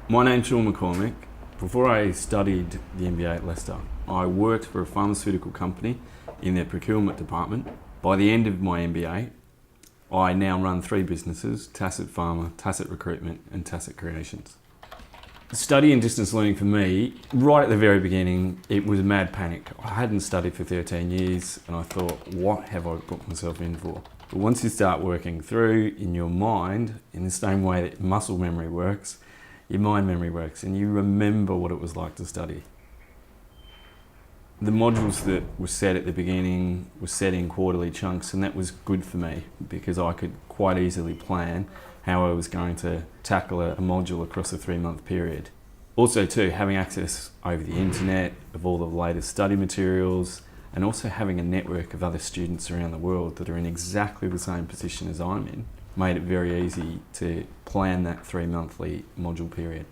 My name's Shaun McCormick. Before I studied the MBA at Leicester, I worked for a pharmaceutical company in their procurement department. By the end of my MBA, I now run 3 businesses: Tacit Pharma, Tacit Recruitment and Tacit Creations. Studying distance learning for me, right at the very beginning, it was a mad panic. I hadn't studied for 13 years and I thought, what have I put myself in for? But once you start working through in your mind, in the same way that muscle memory works, your mind memory works, and you remember what it was like to study. The modules that were set at the beginning were set in quarterly chunks, and that was good for me because I could quite easily plan how I was going to tackle a module across a 3-month period. Also too, having access over the internet of all the latest study materials, and also having a network of other students around the world that are in exactly the same position as I'm in, made it very easy to plan that 3-monthly module period.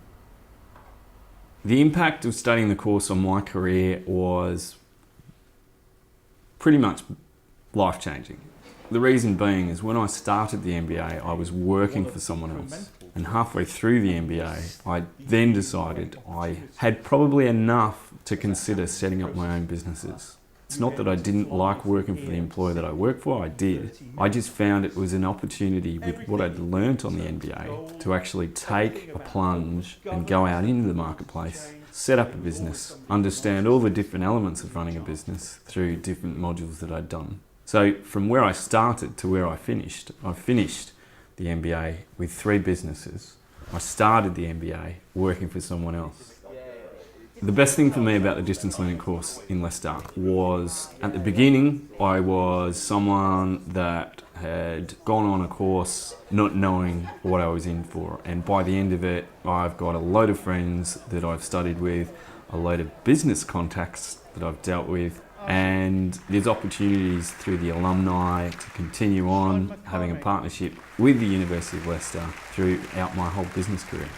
The impact of studying the course on my career was pretty much life-changing. The reason being is when I started the MBA, I was working for someone else. And halfway through the MBA, I then decided I had probably enough to consider setting up my own businesses. It's not that I didn't like working for the employer that I worked for, I did. I just found it was an opportunity with what I'd learnt on the MBA to actually take a plunge and go out into the marketplace, set up a business, understand all the different elements of running a business through different modules that I'd done. So from where I started to where I finished the MBA with 3 businesses. I started the MBA working for someone else. The best thing for me about the distance learning course in Leicester was, at the beginning, I was someone that had gone on a course not knowing what I was in for. And by the end of it, I've got a load of friends that I've studied with, a load of business contacts that I've dealt with, and there's opportunities through the alumni to continue on having a partnership with the University of Leicester throughout my whole business career.